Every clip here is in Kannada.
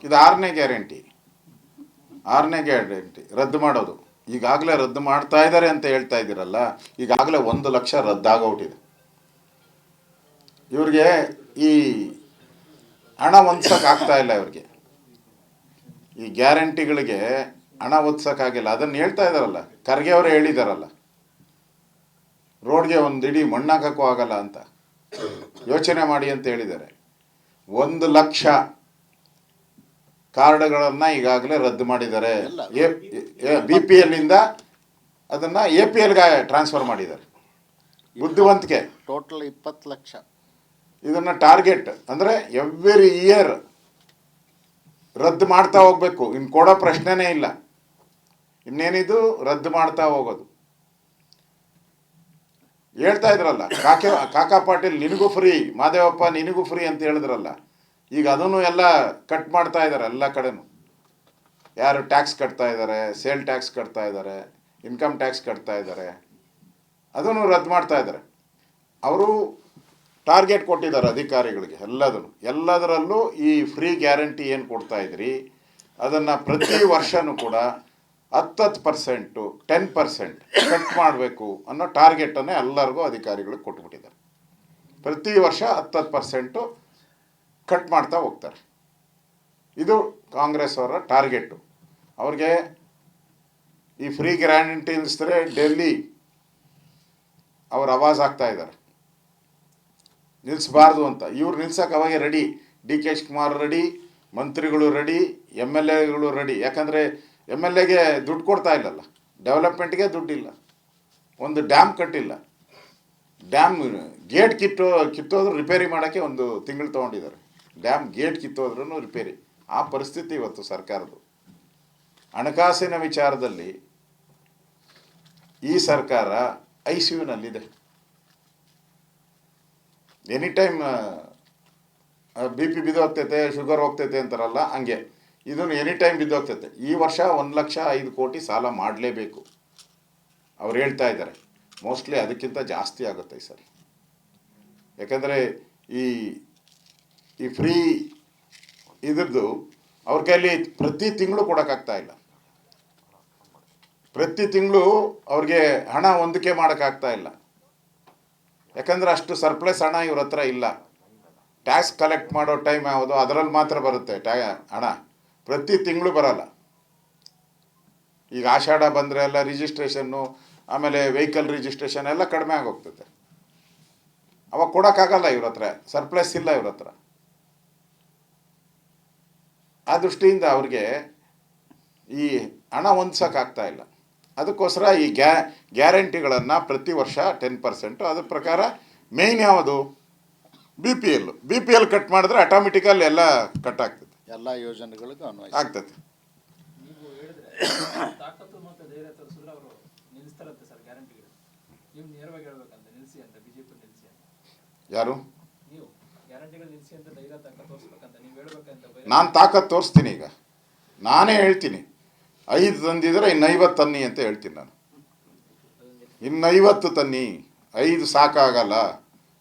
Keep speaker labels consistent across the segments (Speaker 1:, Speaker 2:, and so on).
Speaker 1: ಇದು ಆರನೇ ಗ್ಯಾರಂಟಿ. ಆರನೇ ಗ್ಯಾರಂಟಿ ರದ್ದು ಮಾಡೋದು. ಈಗಾಗಲೇ ರದ್ದು ಮಾಡ್ತಾ ಇದ್ದಾರೆ ಅಂತ ಹೇಳ್ತಾ ಇದ್ದೀರಲ್ಲ, ಈಗಾಗಲೇ 1 ಲಕ್ಷ ರದ್ದಾಗೋಟಿದೆ. ಇವ್ರಿಗೆ ಈ ಹಣ ಹೊಂದ್ಸೋಕ್ಕಾಗ್ತಾ ಇಲ್ಲ. ಇವ್ರಿಗೆ ಈ ಗ್ಯಾರಂಟಿಗಳಿಗೆ ಹಣ ಹೊಂದ್ಸೋಕ್ಕಾಗಿಲ್ಲ. ಅದನ್ನು ಹೇಳ್ತಾ ಇದ್ದಾರಲ್ಲ, ಖರ್ಗೆ ಅವರೇ ಹೇಳಿದಾರಲ್ಲ, ರೋಡ್ಗೆ ಒಂದು ಇಡೀ ಮಣ್ಣಾಕಕ್ಕೂ ಆಗಲ್ಲ ಅಂತ ಯೋಚನೆ ಮಾಡಿ ಅಂತ ಹೇಳಿದ್ದಾರೆ. 1 ಲಕ್ಷ ಕಾರ್ಡ್ಗಳನ್ನು ಈಗಾಗಲೇ ರದ್ದು ಮಾಡಿದ್ದಾರೆ. BPL ಇಂದ ಅದನ್ನು APLಗೆ ಟ್ರಾನ್ಸ್ಫರ್ ಮಾಡಿದ್ದಾರೆ. ಬುದ್ಧಿವಂತಿಕೆ.
Speaker 2: ಟೋಟಲ್ 20 ಲಕ್ಷ.
Speaker 1: ಇದನ್ನು ಟಾರ್ಗೆಟ್ ಅಂದರೆ ಎವ್ರಿ ಇಯರ್ ರದ್ದು ಮಾಡ್ತಾ ಹೋಗ್ಬೇಕು. ಇನ್ನು ಕೊಡೋ ಪ್ರಶ್ನೆನೇ ಇಲ್ಲ. ಇನ್ನೇನಿದು ರದ್ದು ಮಾಡ್ತಾ ಹೋಗೋದು. ಹೇಳ್ತಾ ಇದ್ರಲ್ಲ, ಕಾಕಾ ಪಾಟೀಲ್ ನಿನಗೂ ಫ್ರೀ, ಮಾದೇವಪ್ಪ ನಿನಗೂ ಫ್ರೀ ಅಂತ ಹೇಳಿದ್ರಲ್ಲ, ಈಗ ಅದನ್ನು ಎಲ್ಲ ಕಟ್ ಮಾಡ್ತಾ ಇದ್ದಾರೆ. ಎಲ್ಲ ಕಡೆನೂ ಯಾರು ಟ್ಯಾಕ್ಸ್ ಕಟ್ತಾ ಇದ್ದಾರೆ, ಸೇಲ್ ಟ್ಯಾಕ್ಸ್ ಕಟ್ತಾ ಇದ್ದಾರೆ, ಇನ್ಕಮ್ ಟ್ಯಾಕ್ಸ್ ಕಟ್ತಾ ಇದ್ದಾರೆ, ಅದನ್ನು ರದ್ದು ಮಾಡ್ತಾ ಇದ್ದಾರೆ. ಅವರು ಟಾರ್ಗೆಟ್ ಕೊಟ್ಟಿದ್ದಾರೆ ಅಧಿಕಾರಿಗಳಿಗೆ. ಎಲ್ಲದರಲ್ಲೂ ಈ ಫ್ರೀ ಗ್ಯಾರಂಟಿ ಏನು ಕೊಡ್ತಾ ಇದ್ರಿ ಅದನ್ನು ಪ್ರತಿ ವರ್ಷವೂ ಕೂಡ 10% 10% ಕಟ್ ಮಾಡಬೇಕು ಅನ್ನೋ ಟಾರ್ಗೆಟನ್ನೇ ಎಲ್ಲರಿಗೂ ಅಧಿಕಾರಿಗಳಿಗೆ ಕೊಟ್ಬಿಟ್ಟಿದ್ದಾರೆ. ಪ್ರತಿ ವರ್ಷ 10% ಕಟ್ ಮಾಡ್ತಾ ಹೋಗ್ತಾರೆ. ಇದು ಕಾಂಗ್ರೆಸ್ ಅವರ ಟಾರ್ಗೆಟು. ಅವ್ರಿಗೆ ಈ ಫ್ರೀ ಗ್ಯಾರಂಟಿ ನಿಲ್ಲಿಸಿದ್ರೆ ಡೆಲ್ಲಿ ಅವ್ರು ಆವಾಜ್ ಆಗ್ತಾ ಇದ್ದಾರೆ, ನಿಲ್ಲಿಸಬಾರ್ದು ಅಂತ. ಇವ್ರು ನಿಲ್ಸೋಕೆ ಅವಾಗೆ ರೆಡಿ. DK ಶಿವಕುಮಾರ್ ರೆಡಿ, ಮಂತ್ರಿಗಳು ರೆಡಿ, MLAಗಳು ರೆಡಿ. ಯಾಕಂದರೆ MLAಗೆ ದುಡ್ಡು ಕೊಡ್ತಾ ಇಲ್ಲಲ್ಲ, ಡೆವಲಪ್ಮೆಂಟ್ಗೆ ದುಡ್ಡಿಲ್ಲ, ಒಂದು ಡ್ಯಾಮ್ ಕಟ್ಟಿಲ್ಲ. ಡ್ಯಾಮ್ ಗೇಟ್ ಕಿತ್ತೋದ್ರು ರಿಪೇರಿ ಮಾಡೋಕ್ಕೆ 1 ತಿಂಗಳು ತೊಗೊಂಡಿದ್ದಾರೆ. ಡ್ಯಾಮ್ ಗೇಟ್ ಕಿತ್ತೋದ್ರೂ ರಿಪೇರಿ. ಆ ಪರಿಸ್ಥಿತಿ ಇವತ್ತು ಸರ್ಕಾರದ್ದು. ಹಣಕಾಸಿನ ವಿಚಾರದಲ್ಲಿ ಈ ಸರ್ಕಾರ ICUನಲ್ಲಿದೆ. ಎನಿ ಟೈಮ್ BP ಬಿದ್ದೋಗ್ತೈತೆ, ಶುಗರ್ ಹೋಗ್ತೈತೆ ಅಂತಾರಲ್ಲ, ಹಂಗೆ ಇದನ್ನು ಎನಿ ಟೈಮ್ ಬಿದ್ದೋಗ್ತೈತೆ. ಈ ವರ್ಷ 1,05,00,00,000 ಸಾಲ ಮಾಡಲೇಬೇಕು ಅವ್ರು ಹೇಳ್ತಾ ಇದ್ದಾರೆ. ಮೋಸ್ಟ್ಲಿ ಅದಕ್ಕಿಂತ ಜಾಸ್ತಿ ಆಗುತ್ತೆ ಈ ಸರಿ. ಯಾಕಂದರೆ ಈ ಫ್ರೀ ಇದ್ರದ್ದು ಅವ್ರ ಕೈಲಿ ಪ್ರತಿ ತಿಂಗಳು ಕೊಡೋಕ್ಕಾಗ್ತಾ ಇಲ್ಲ. ಪ್ರತಿ ತಿಂಗಳು ಅವ್ರಿಗೆ ಹಣ ಹೊಂದಿಕೆ ಮಾಡೋಕ್ಕಾಗ್ತಾ ಇಲ್ಲ. ಯಾಕಂದರೆ ಅಷ್ಟು ಸರ್ಪ್ಲಸ್ ಹಣ ಇವ್ರ ಹತ್ರ ಇಲ್ಲ. ಟ್ಯಾಕ್ಸ್ ಕಲೆಕ್ಟ್ ಮಾಡೋ ಟೈಮ್ ಯಾವುದು, ಅದರಲ್ಲಿ ಮಾತ್ರ ಬರುತ್ತೆ ಹಣ. ಪ್ರತಿ ತಿಂಗಳು ಬರಲ್ಲ. ಈಗ ಆಷಾಢ ಬಂದರೆ ಎಲ್ಲ ರಿಜಿಸ್ಟ್ರೇಷನ್ನು, ಆಮೇಲೆ ವೆಹಿಕಲ್ ರಿಜಿಸ್ಟ್ರೇಷನ್ ಎಲ್ಲ ಕಡಿಮೆ ಆಗೋಗ್ತದೆ. ಅವಾಗ ಕೊಡೋಕ್ಕಾಗಲ್ಲ. ಇವ್ರ ಹತ್ರ ಸರ್ಪ್ಲಸ್ ಇಲ್ಲ ಇವ್ರ ಹತ್ರ. ಆ ದೃಷ್ಟಿಯಿಂದ ಅವ್ರಿಗೆ ಈ ಹಣ ಹೊಂದ್ಸೋಕ್ಕಾಗ್ತಾ ಇಲ್ಲ. ಅದಕ್ಕೋಸ್ಕರ ಈ ಗ್ಯಾರಂಟಿಗಳನ್ನು ಪ್ರತಿ ವರ್ಷ 10%. ಅದ್ರ ಪ್ರಕಾರ ಮೇಯ್ನ್ ಯಾವುದು BPL ಕಟ್ ಮಾಡಿದ್ರೆ ಆಟೋಮೆಟಿಕಲ್ ಎಲ್ಲ ಕಟ್ ಆಗ್ತದೆ.
Speaker 2: ಎಲ್ಲ ಯೋಜನೆಗಳಿಗೂ
Speaker 1: ಆಗ್ತದೆ. ಯಾರು? ನಾನು ತಾಕತ್ತು ತೋರಿಸ್ತೀನಿ. ಈಗ ನಾನೇ ಹೇಳ್ತೀನಿ, 5 ತಂದಿದ್ರೆ ಇನ್ನು 50 ತನ್ನಿ ಅಂತ ಹೇಳ್ತೀನಿ ನಾನು. ಇನ್ನು 50 ತನ್ನಿ, 5 ಸಾಕಾಗಲ್ಲ,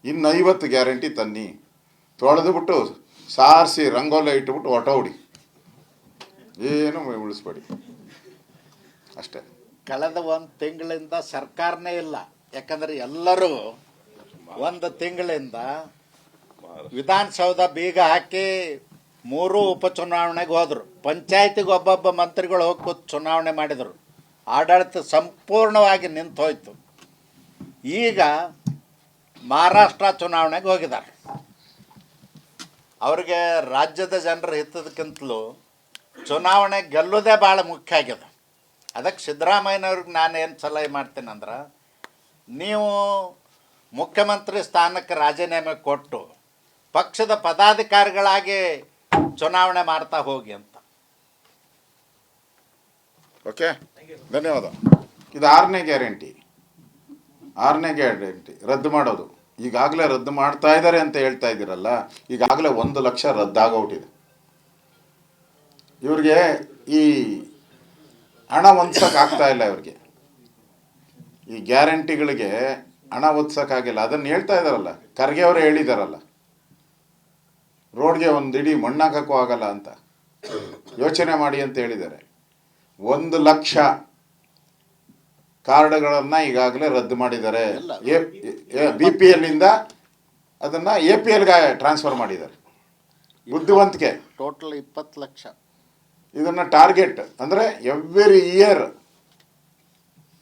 Speaker 1: ಇನ್ನು 50 ಗ್ಯಾರಂಟಿ ತನ್ನಿ. ತೊಳೆದುಬಿಟ್ಟು ಸಾರಿಸಿ ರಂಗೋಲಿ ಇಟ್ಬಿಟ್ಟು ಹೊಟ್ಟೋಡಿ, ಏನು ಉಳಿಸ್ಬೇಡಿ ಅಷ್ಟೇ.
Speaker 2: ಕಳೆದ 1 ತಿಂಗಳಿಂದ ಸರ್ಕಾರನೇ ಇಲ್ಲ. ಯಾಕಂದರೆ ಎಲ್ಲರೂ 1 ತಿಂಗಳಿಂದ ವಿಧಾನಸೌಧ ಬೀಗ ಹಾಕಿ 3 ಉಪಚುನಾವಣೆಗೆ ಹೋದರು. ಪಂಚಾಯತಿಗೆ ಒಬ್ಬೊಬ್ಬ ಮಂತ್ರಿಗಳು ಹೋಗಿ ಕೂತು ಚುನಾವಣೆ ಮಾಡಿದರು. ಆಡಳಿತ ಸಂಪೂರ್ಣವಾಗಿ ನಿಂತು ಹೋಯಿತು. ಈಗ ಮಹಾರಾಷ್ಟ್ರ ಚುನಾವಣೆಗೆ ಹೋಗಿದ್ದಾರೆ. ಅವ್ರಿಗೆ ರಾಜ್ಯದ ಜನರ ಹಿತದಕ್ಕಿಂತಲೂ ಚುನಾವಣೆ ಗೆಲ್ಲೋದೇ ಭಾಳ ಮುಖ್ಯ ಆಗಿದೆ. ಅದಕ್ಕೆ ಸಿದ್ದರಾಮಯ್ಯನವ್ರಿಗೆ ನಾನೇನು ಸಲಹೆ ಮಾಡ್ತೀನಂದ್ರೆ, ನೀವು ಮುಖ್ಯಮಂತ್ರಿ ಸ್ಥಾನಕ್ಕೆ ರಾಜೀನಾಮೆ ಕೊಟ್ಟು ಪಕ್ಷದ ಪದಾಧಿಕಾರಿಗಳಾಗಿ ಚುನಾವಣೆ ಮಾಡ್ತಾ ಹೋಗಿ ಅಂತ.
Speaker 1: ಓಕೆ, ಧನ್ಯವಾದ. ಇದು 6ನೇ ಗ್ಯಾರಂಟಿ. 6ನೇ ಗ್ಯಾರಂಟಿ ರದ್ದು ಮಾಡೋದು. ಈಗಾಗಲೇ ರದ್ದು ಮಾಡ್ತಾ ಇದ್ದಾರೆ ಅಂತ ಹೇಳ್ತಾ ಇದ್ದೀರಲ್ಲ, ಈಗಾಗಲೇ 1 ಲಕ್ಷ ರದ್ದಾಗೋಟಿದೆ. ಇವ್ರಿಗೆ ಈ ಹಣ ಹೊಂದ್ಸೋಕ್ಕಾಗ್ತಾ ಇಲ್ಲ. ಇವ್ರಿಗೆ ಈ ಗ್ಯಾರಂಟಿಗಳಿಗೆ ಹಣ ಹೊಂದ್ಸೋಕ್ಕಾಗಿಲ್ಲ. ಅದನ್ನು ಹೇಳ್ತಾ ಇದ್ದಾರಲ್ಲ, ಖರ್ಗೆ ಅವರೇ ಹೇಳಿದಾರಲ್ಲ, ರೋಡ್ಗೆ ಒಂದು ಇಡೀ ಮಣ್ಣಾಕಕ್ಕೂ ಆಗಲ್ಲ ಅಂತ ಯೋಚನೆ ಮಾಡಿ ಅಂತ ಹೇಳಿದ್ದಾರೆ. 1,00,000 ಕಾರ್ಡ್ಗಳನ್ನು ಈಗಾಗಲೇ ರದ್ದು ಮಾಡಿದ್ದಾರೆ. BPL ಇಂದ ಅದನ್ನು APLಗೆ ಟ್ರಾನ್ಸ್ಫರ್ ಮಾಡಿದ್ದಾರೆ. ಬುದ್ಧಿವಂತಿಕೆ.
Speaker 2: ಟೋಟಲ್ 20 ಲಕ್ಷ.
Speaker 1: ಇದನ್ನು ಟಾರ್ಗೆಟ್ ಅಂದರೆ ಎವ್ರಿ ಇಯರ್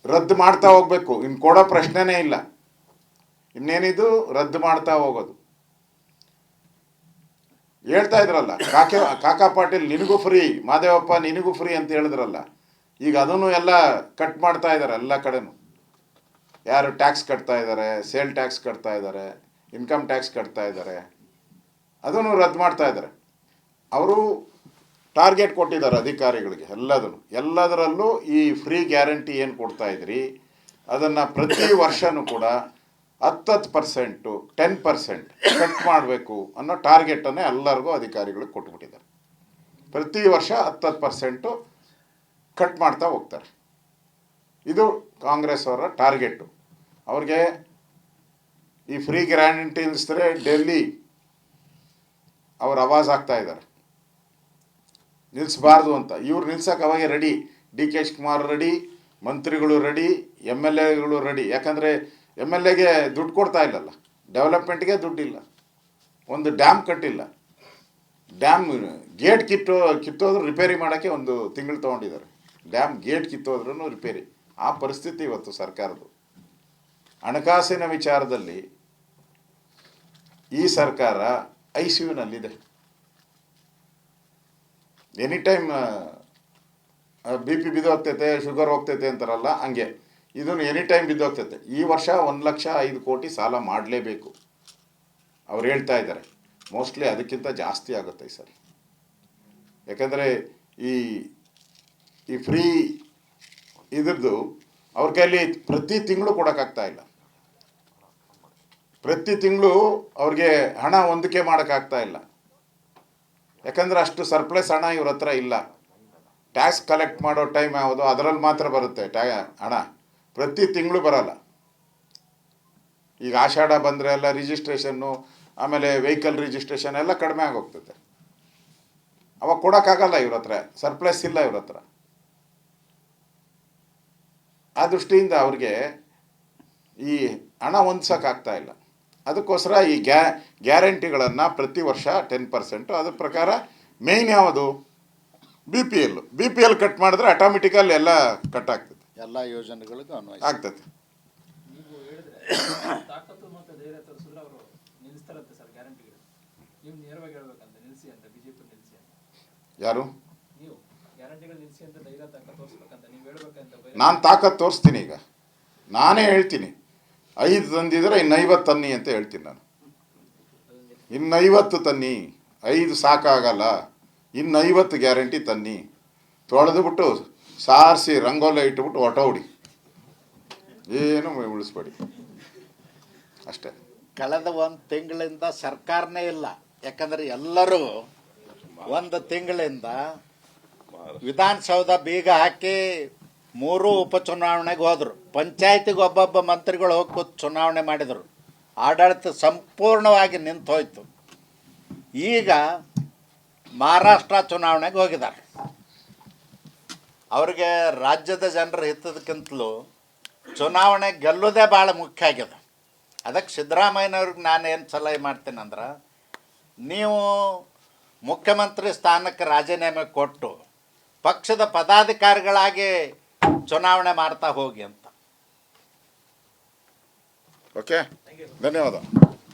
Speaker 1: ರದ್ದು ಮಾಡ್ತಾ ಹೋಗ್ಬೇಕು. ಇನ್ನು ಕೊಡೋ ಪ್ರಶ್ನೆನೇ ಇಲ್ಲ. ಇನ್ನೇನಿದು ರದ್ದು ಮಾಡ್ತಾ ಹೋಗೋದು. ಹೇಳ್ತಾ ಇದ್ರಲ್ಲ ಕಾಕಾ ಪಾಟೀಲ್ ನಿನಗೂ ಫ್ರೀ, ಮಾದೇವಪ್ಪ ನಿನಗೂ ಫ್ರೀ ಅಂತ ಹೇಳಿದ್ರಲ್ಲ, ಈಗ ಅದನ್ನು ಎಲ್ಲ ಕಟ್ ಮಾಡ್ತಾ ಇದ್ದಾರೆ ಎಲ್ಲ ಕಡೆನೂ. ಯಾರು ಟ್ಯಾಕ್ಸ್ ಕಟ್ತಾ ಇದ್ದಾರೆ, ಸೇಲ್ ಟ್ಯಾಕ್ಸ್ ಕಟ್ತಾ ಇದ್ದಾರೆ, ಇನ್ಕಮ್ ಟ್ಯಾಕ್ಸ್ ಕಟ್ತಾ ಇದ್ದಾರೆ, ಅದನ್ನು ರದ್ದು ಮಾಡ್ತಾ ಇದ್ದಾರೆ. ಅವರು ಟಾರ್ಗೆಟ್ ಕೊಟ್ಟಿದ್ದಾರೆ ಅಧಿಕಾರಿಗಳಿಗೆ ಎಲ್ಲದರಲ್ಲೂ ಈ ಫ್ರೀ ಗ್ಯಾರಂಟಿ ಏನು ಕೊಡ್ತಾ ಇದ್ರಿ ಅದನ್ನು ಪ್ರತಿ ವರ್ಷವೂ ಕೂಡ 10%, 10% ಕಟ್ ಮಾಡಬೇಕು ಅನ್ನೋ ಟಾರ್ಗೆಟನ್ನೇ ಎಲ್ಲರಿಗೂ ಅಧಿಕಾರಿಗಳಿಗೆ ಕೊಟ್ಬಿಟ್ಟಿದ್ದಾರೆ. ಪ್ರತಿ ವರ್ಷ 10% ಕಟ್ ಮಾಡ್ತಾ ಹೋಗ್ತಾರೆ. ಇದು ಕಾಂಗ್ರೆಸ್ ಅವರ ಟಾರ್ಗೆಟು. ಅವ್ರಿಗೆ ಈ ಫ್ರೀ ಗ್ಯಾರಂಟಿ ನಿಲ್ಲಿಸಿದ್ರೆ ಡೆಲ್ಲಿ ಅವ್ರು ಆವಾಜ್ ಆಗ್ತಾ ಇದ್ದಾರೆ ನಿಲ್ಲಿಸಬಾರ್ದು ಅಂತ. ಇವ್ರು ನಿಲ್ಸೋಕೆ ಅವಾಗೆ ರೆಡಿ. DK ಶಿವಕುಮಾರ್ ರೆಡಿ, ಮಂತ್ರಿಗಳು ರೆಡಿ, MLAಗಳು ರೆಡಿ. ಯಾಕಂದರೆ MLAಗೆ ದುಡ್ಡು ಕೊಡ್ತಾ ಇಲ್ಲಲ್ಲ, ಡೆವಲಪ್ಮೆಂಟ್ಗೆ ದುಡ್ಡಿಲ್ಲ, ಒಂದು ಡ್ಯಾಮ್ ಕಟ್ಟಿಲ್ಲ. ಡ್ಯಾಮ್ ಗೇಟ್ ಕಿತ್ತೋದ್ರೂ ರಿಪೇರಿ ಮಾಡೋಕ್ಕೆ 1 ತಿಂಗಳು ತೊಗೊಂಡಿದ್ದಾರೆ. ಡ್ಯಾಮ್ ಗೇಟ್ ಕಿತ್ತೋದ್ರೂ ರಿಪೇರಿ. ಆ ಪರಿಸ್ಥಿತಿ ಇವತ್ತು ಸರ್ಕಾರದ್ದು. ಹಣಕಾಸಿನ ವಿಚಾರದಲ್ಲಿ ಈ ಸರ್ಕಾರ ICUನಲ್ಲಿದೆ. ಎನಿ ಟೈಮ್ BP ಬಿದ್ದೋಗ್ತೈತೆ, ಶುಗರ್ ಹೋಗ್ತೈತೆ ಅಂತಾರಲ್ಲ, ಹಂಗೆ ಇದನ್ನು ಎನಿ ಟೈಮ್ ಬಿದ್ದೋಗ್ತೈತೆ. ಈ ವರ್ಷ 1,05,00,000 ಸಾಲ ಮಾಡಲೇಬೇಕು ಅವ್ರು ಹೇಳ್ತಾ ಇದ್ದಾರೆ. ಮೋಸ್ಟ್ಲಿ ಅದಕ್ಕಿಂತ ಜಾಸ್ತಿ ಆಗುತ್ತೆ ಈ ಸರಿ. ಯಾಕಂದರೆ ಈ ಫ್ರೀ ಇದ್ರದ್ದು ಅವ್ರ ಕೈಲಿ ಪ್ರತಿ ತಿಂಗಳು ಕೊಡೋಕ್ಕಾಗ್ತಾ ಇಲ್ಲ. ಪ್ರತಿ ತಿಂಗಳು ಅವ್ರಿಗೆ ಹಣ ಹೊಂದಿಕೆ ಮಾಡೋಕ್ಕಾಗ್ತಾ ಇಲ್ಲ. ಯಾಕಂದರೆ ಅಷ್ಟು ಸರ್ಪ್ಲಸ್ ಹಣ ಇವ್ರ ಹತ್ರ ಇಲ್ಲ. ಟ್ಯಾಕ್ಸ್ ಕಲೆಕ್ಟ್ ಮಾಡೋ ಟೈಮ್ ಯಾವುದು ಅದರಲ್ಲಿ ಮಾತ್ರ ಬರುತ್ತೆ ಹಣ, ಪ್ರತಿ ತಿಂಗಳು ಬರಲ್ಲ. ಈಗ ಆಷಾಢ ಬಂದರೆ ಎಲ್ಲ ರಿಜಿಸ್ಟ್ರೇಷನ್ನು, ಆಮೇಲೆ ವೆಹಿಕಲ್ ರಿಜಿಸ್ಟ್ರೇಷನ್ ಎಲ್ಲ ಕಡಿಮೆ ಆಗೋಗ್ತದೆ. ಅವಾಗ ಕೊಡೋಕ್ಕಾಗಲ್ಲ ಇವ್ರ ಹತ್ರ, ಸರ್ಪ್ಲಸ್ ಇಲ್ಲ ಇವ್ರ ಹತ್ರ. ಆ ದೃಷ್ಟಿಯಿಂದ ಅವ್ರಿಗೆ ಈ ಹಣ ಹೊಂದ್ಸೋಕ್ಕಾಗ್ತಾ ಇಲ್ಲ. ಅದಕ್ಕೋಸ್ಕರ ಈ ಗ್ಯಾರಂಟಿಗಳನ್ನು ಪ್ರತಿ ವರ್ಷ 10%. ಅದ್ರ ಪ್ರಕಾರ ಮೇಯ್ನ್ ಯಾವುದು BPL ಕಟ್ ಮಾಡಿದ್ರೆ ಆಟೋಮೆಟಿಕಲ್ ಎಲ್ಲ ಕಟ್ ಆಗ್ತದೆ,
Speaker 2: ಎಲ್ಲ ಯೋಜನೆಗಳಿಗೂ
Speaker 1: ಆಗ್ತದೆ.
Speaker 3: ನೀವು ಹೇಳಿದ್ರೆ ತಾಕತ್ತು ಮತ್ತು ಧೈರ್ಯ ತೋರಿಸಿದ್ರೆ ಅವರು ನಿಲ್ಲಿಸ್ತಾರಂತೆ ಸರ್ ಗ್ಯಾರಂಟಿಗಳು. ನೀವು ನೇರವಾಗಿ ಹೇಳ್ಬೇಕಂತ ನಿಲ್ಲಿಸಿ ಅಂತ, BJP ನಿಲ್ಲಿಸಿ ಅಂತ.
Speaker 1: ಯಾರು?
Speaker 3: ನೀವು ಗ್ಯಾರಂಟಿಗಳು ನಿಲ್ಲಿಸಿ ಅಂತ ಧೈರ್ಯ ತಾಕತ್ತು ತೋರಿಸ್ಬೇಕಂತ ನೀವು ಹೇಳ್ಬೇಕಂತ.
Speaker 1: ನಾನು ತಾಕತ್ತು ತೋರಿಸ್ತೀನಿ. ಈಗ ನಾನೇ ಹೇಳ್ತೀನಿ 5 ತಂದಿದ್ರೆ ಇನ್ನು 50 ತನ್ನಿ ಅಂತ ಹೇಳ್ತೀನಿ ನಾನು. ಇನ್ನು 50 ತನ್ನಿ, 5 ಸಾಕಾಗಲ್ಲ, ಇನ್ನು 50 ಗ್ಯಾರಂಟಿ ತನ್ನಿ. ತೊಳೆದುಬಿಟ್ಟು ಸಾರಿಸಿ ರಂಗೋಲೆ ಇಟ್ಬಿಟ್ಟು ಹೊಟ್ಟೋಡಿ, ಏನು ಉಳಿಸ್ಬೇಡಿ ಅಷ್ಟೇ.
Speaker 2: ಕಳೆದ 1 ತಿಂಗಳಿಂದ ಸರ್ಕಾರನೇ ಇಲ್ಲ. ಯಾಕಂದರೆ ಎಲ್ಲರೂ 1 ತಿಂಗಳಿಂದ ವಿಧಾನಸೌಧ ಬೀಗ ಹಾಕಿ 3 ಉಪಚುನಾವಣೆಗೆ ಹೋದರು. ಪಂಚಾಯತಿಗೆ ಒಬ್ಬೊಬ್ಬ ಮಂತ್ರಿಗಳು ಹೋಗಿ ಕೂತು ಚುನಾವಣೆ ಮಾಡಿದರು. ಆಡಳಿತ ಸಂಪೂರ್ಣವಾಗಿ ನಿಂತು ಹೋಯ್ತು. ಈಗ ಮಹಾರಾಷ್ಟ್ರ ಚುನಾವಣೆಗೆ ಹೋಗಿದ್ದಾರೆ. ಅವ್ರಿಗೆ ರಾಜ್ಯದ ಜನರ ಹಿತದಕ್ಕಿಂತಲೂ ಚುನಾವಣೆ ಗೆಲ್ಲೋದೇ ಭಾಳ ಮುಖ್ಯ ಆಗಿದೆ. ಅದಕ್ಕೆ ಸಿದ್ದರಾಮಯ್ಯನವ್ರಿಗೆ ನಾನು ಏನು ಸಲಹೆ ಮಾಡ್ತೀನಂದ್ರೆ, ನೀವು ಮುಖ್ಯಮಂತ್ರಿ ಸ್ಥಾನಕ್ಕೆ ರಾಜೀನಾಮೆ ಕೊಟ್ಟು ಪಕ್ಷದ ಪದಾಧಿಕಾರಿಗಳಾಗಿ ಚುನಾವಣೆ ಮಾಡ್ತಾ ಹೋಗಿ ಅಂತ.
Speaker 1: ಓಕೆ, ಧನ್ಯವಾದ.